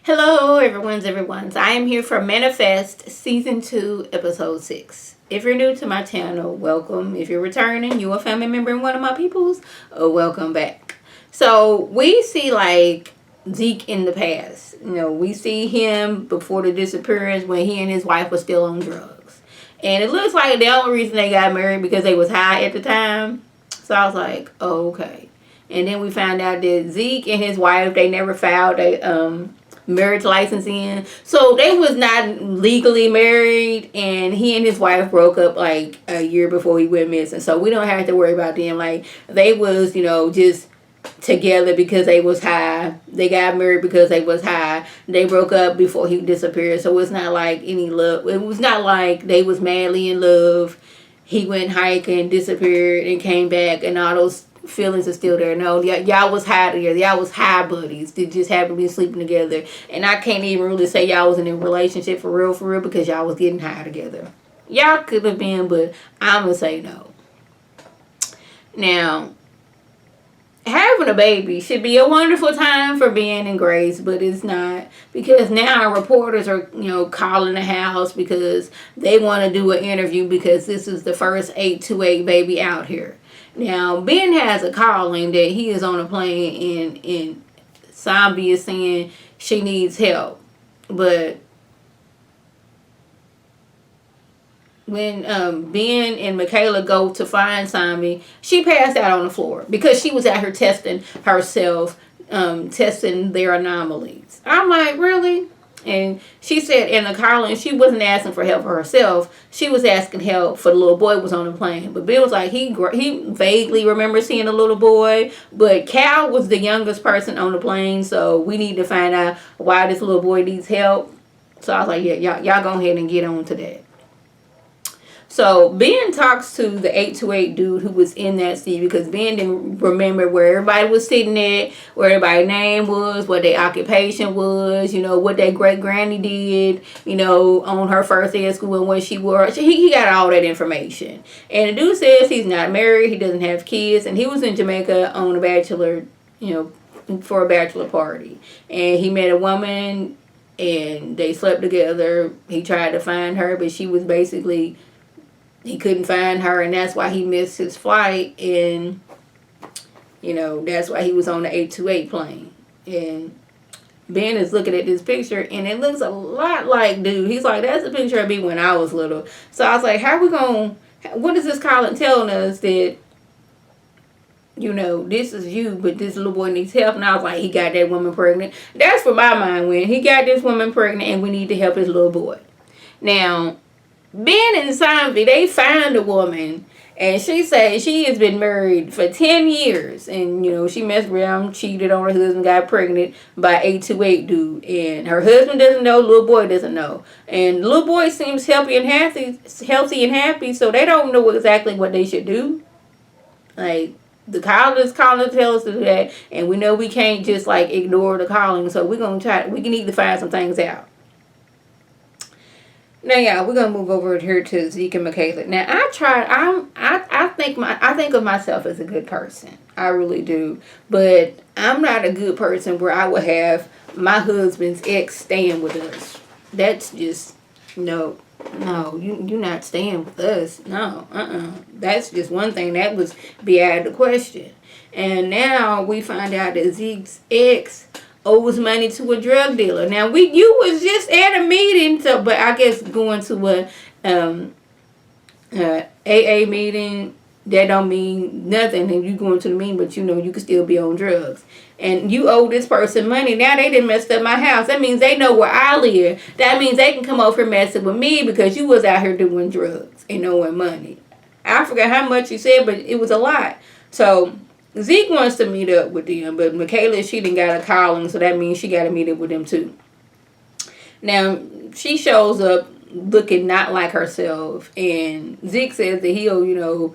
Hello, everyone's. I am here for Manifest Season 2, Episode 6. If you're new to my channel, welcome. If you're returning, you a family member and one of my peoples, welcome back. So, we see like Zeke in the past. We see him before the disappearance when he and his wife were still on drugs. And it looks like the only reason they got married because they was high at the time. So I was like, oh, okay. And then we found out that Zeke and his wife, they never filed a marriage license in. So they was not legally married, and he and his wife broke up like a year before he went missing. So we don't have to worry about them. Like they was, just together because they was high. They got married because they was high. They broke up before he disappeared. So it's not like any love. It was not like they was madly in love. He went hiking, disappeared, and came back, and all those feelings are still there. No, y'all was high together. Y'all was high buddies. They just happened to be sleeping together. And I can't even really say y'all was in a relationship for real, because y'all was getting high together. Y'all could have been, but I'm going to say no. Now, having a baby should be a wonderful time for Ben and Grace, but it's not, because now reporters are, calling the house because they want to do an interview because this is the first 828 baby out here. Now, Ben has a calling that he is on a plane and Zombie is saying she needs help. But when Ben and Michaela go to find Zombie, she passed out on the floor because she was out here testing herself, testing their anomalies. I'm like, really? And she said in the calling, she wasn't asking for help for herself. She was asking help for the little boy who was on the plane. But Bill was like, he vaguely remembers seeing a little boy. But Cal was the youngest person on the plane. So we need to find out why this little boy needs help. So I was like, yeah, y'all go ahead and get on to that. So Ben talks to the 828 dude who was in that seat because Ben didn't remember where everybody was sitting at, where everybody's name was, what their occupation was, what their great granny did, on her first day of school and what she wore. He got all that information. And the dude says he's not married, he doesn't have kids, and he was in Jamaica on a bachelor, for a bachelor party. And he met a woman and they slept together. He tried to find her, but she was basically... he couldn't find her, and that's why he missed his flight, and, that's why he was on the 828 plane. And Ben is looking at this picture, and it looks a lot like dude. He's like, that's a picture of me when I was little. So I was like, what is this calling telling us that, this is you, but this little boy needs help? And I was like, he got that woman pregnant. That's where my mind went. He got this woman pregnant, and we need to help his little boy. Now, Ben and Zombie, they found a woman, and she said she has been married for 10 years. And, she messed around, cheated on her husband, got pregnant by 828 dude. And her husband doesn't know, little boy doesn't know. And little boy seems healthy and happy, so they don't know exactly what they should do. Like, the calling to tell us to do that, and we know we can't just, ignore the calling, so we need to find some things out. Now, y'all, we're gonna move over here to Zeke and Michaela. Now, I think of myself as a good person. I really do, but I'm not a good person where I would have my husband's ex staying with us. That's just no. You're not staying with us. No, That's just one thing that was be out of the question. And now we find out that Zeke's ex owes money to a drug dealer. Now you was just at a meeting, but I guess going to a AA meeting, that don't mean nothing. And you going to the meeting, but you can still be on drugs. And you owe this person money. Now they done messed up my house. That means they know where I live. That means they can come over here messing with me because you was out here doing drugs and owing money. I forgot how much you said, but it was a lot. So Zeke wants to meet up with them, but Michaela, she done got a calling, so that means she got to meet up with them too. Now, she shows up looking not like herself, and Zeke says that he'll,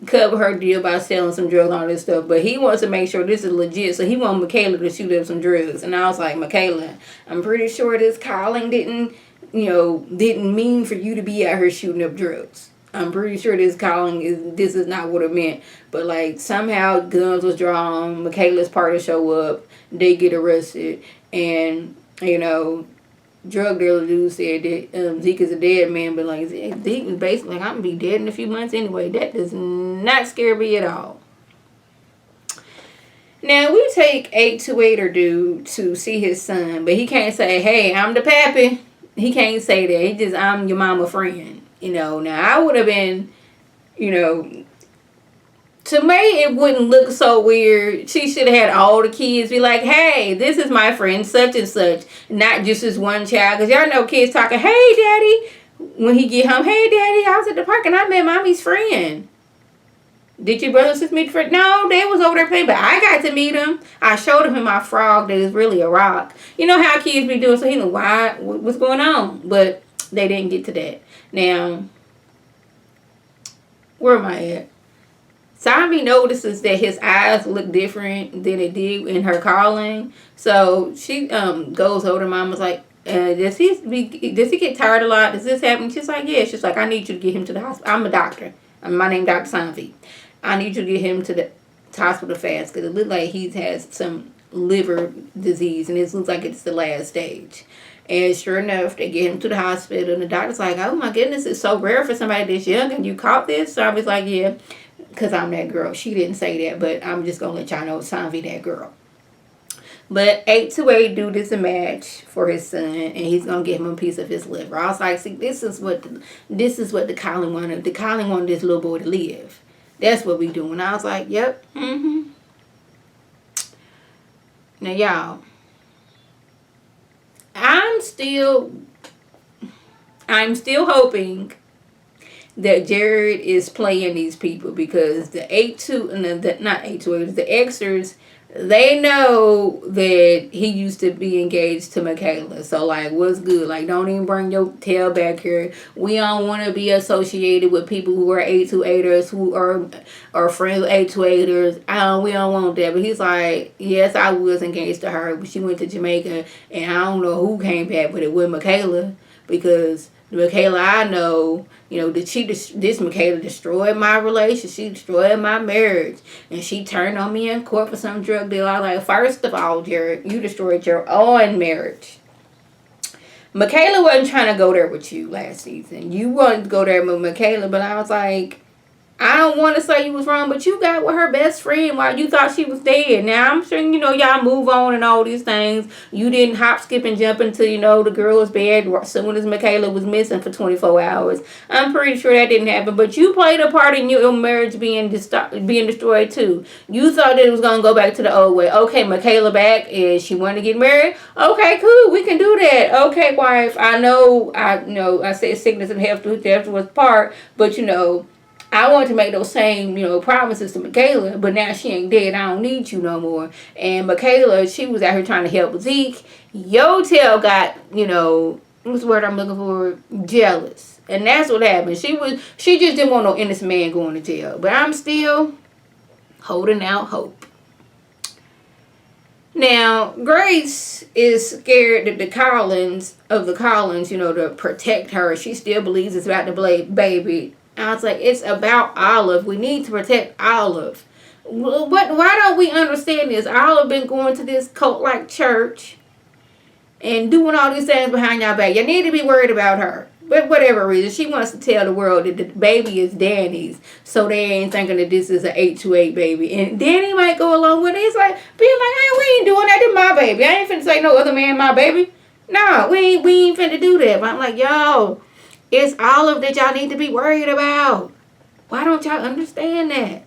cover her deal by selling some drugs and all this stuff, but he wants to make sure this is legit, so he wants Michaela to shoot up some drugs. And I was like, Michaela, I'm pretty sure this calling didn't mean for you to be out here shooting up drugs. I'm pretty sure this is not what it meant. But somehow guns was drawn, Michaela's party show up, they get arrested, and You know, drug dealer dude said that Zeke is a dead man, but like Zeke was basically like, I'm gonna be dead in a few months anyway. That does not scare me at all. Now we take 828er dude to see his son, but he can't say, "Hey, I'm the pappy." He can't say that. He just, "I'm your mama friend." You know. Now I would have been, you know, to me it wouldn't look so weird. She should have had all the kids be like, "Hey, this is my friend such and such," not just this one child. Cause y'all know kids talking, "Hey, daddy," when he get home. "Hey, daddy, I was at the park and I met mommy's friend." Did your brother and sister meet the friend? No, they was over there playing, but I got to meet him. I showed him my frog that is really a rock. You know how kids be doing, so he knew why, what's going on. But they didn't get to that. Now, where am I at? Simon notices that his eyes look different than it did in her calling. So she goes over to mom, was like, does he get tired a lot? Does this happen? She's like, yeah. She's like, I need you to get him to the hospital. I'm a doctor. My name Dr. Sanvi. I need you to get him to the hospital fast because it looks like he has some liver disease and it looks like it's the last stage. And sure enough, they get him to the hospital and the doctor's like, oh my goodness, it's so rare for somebody this young and you caught this? So I was like, yeah, because I'm that girl. She didn't say that, but I'm just going to let y'all know Sanvi that girl. But 828 dude is a match for his son, and he's gonna give him a piece of his liver. I was like, see, this is what the Colin wanted. The Colin wanted this little boy to live. That's what we doing. I was like, yep. Now y'all, I'm still hoping that Jared is playing these people because the 8-2 and the not 8-2, the Xers, they know that he used to be engaged to Michaela. So, like, what's good? Like, don't even bring your tail back here. We don't want to be associated with people who are 828ers, who are friends with 828ers. We don't want that. But he's like, yes, I was engaged to her, but she went to Jamaica, and I don't know who came back with it with Michaela, because the Michaela I know, you know, this Michaela destroyed my relationship. She destroyed my marriage. And she turned on me in court for some drug deal. I was like, first of all, Jared, you destroyed your own marriage. Michaela wasn't trying to go there with you last season. You wanted to go there with Michaela, but I was like, I don't want to say you was wrong, but you got with her best friend while you thought she was dead. Now, I'm sure, you know, y'all move on and all these things. You didn't hop, skip, and jump until, you know, the girl was bad as soon as Michaela was missing for 24 hours. I'm pretty sure that didn't happen, but you played a part in your marriage being destroyed, too. You thought that it was going to go back to the old way. Okay, Michaela back, and she wanted to get married. Okay, cool, we can do that. Okay, wife, I know, I said sickness and health was part, but, you know, I wanted to make those same, you know, promises to Michaela, but now she ain't dead. I don't need you no more. And Michaela, she was out here trying to help Zeke. Yo tail got, you know, what's the word I'm looking for? Jealous. And that's what happened. She just didn't want no innocent man going to jail. But I'm still holding out hope. Now, Grace is scared that the Collins, you know, to protect her. She still believes it's about the baby. I was like, it's about Olive. We need to protect Olive. Why don't we understand this? Olive been going to this cult-like church and doing all these things behind y'all back. You need to be worried about her. But whatever reason, she wants to tell the world that the baby is Danny's, so they ain't thinking that this is an 828 baby. And Danny might go along with it. He's like, being like, hey, we ain't doing that to my baby. I ain't finna say no other man my baby. No, we ain't finna do that. But I'm like, yo, it's Olive that y'all need to be worried about. Why don't y'all understand that?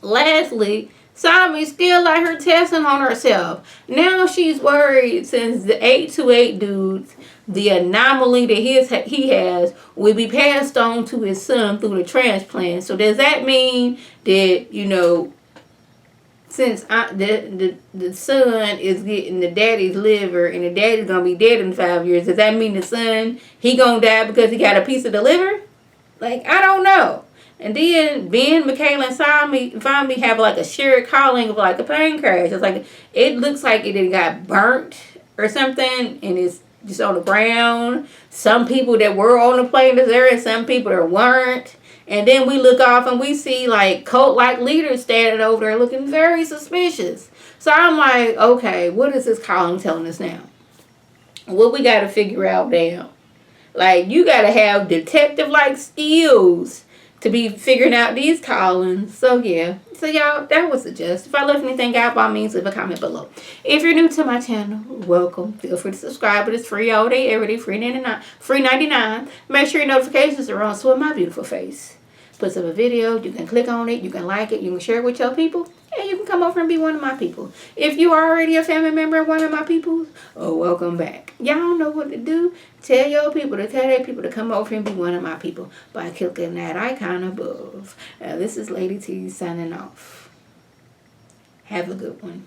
Lastly, Simon still let her testing on herself. Now she's worried since the 828 dudes, the anomaly that he has will be passed on to his son through the transplant. So does that mean that, you know, since the son is getting the daddy's liver and the daddy's going to be dead in 5 years, does that mean the son, he going to die because he got a piece of the liver? Like, I don't know. And then Ben, Michaela, and Simon have like a shared calling of like a plane crash. It's like, it looks like it got burnt or something and it's just on the ground. Some people that were on the plane is there and some people that weren't. And then we look off and we see like cult-like leaders standing over there looking very suspicious. So I'm like, okay, what is this column telling us now? What we got to figure out now. Like, you got to have detective-like skills to be figuring out these callings. So, yeah. So, y'all, that was the gist. If I left anything out, by all means, leave a comment below. If you're new to my channel, welcome. Feel free to subscribe. But it's free all day, every day, free 99, free 99. Make sure your notifications are on so with my beautiful face puts up a video, you can click on it, you can like it, you can share it with your people, and you can come over and be one of my people. If you are already a family member of one of my people, oh, welcome back. Y'all know what to do. Tell your people to tell their people to come over and be one of my people by clicking that icon above. This is Lady T signing off. Have a good one.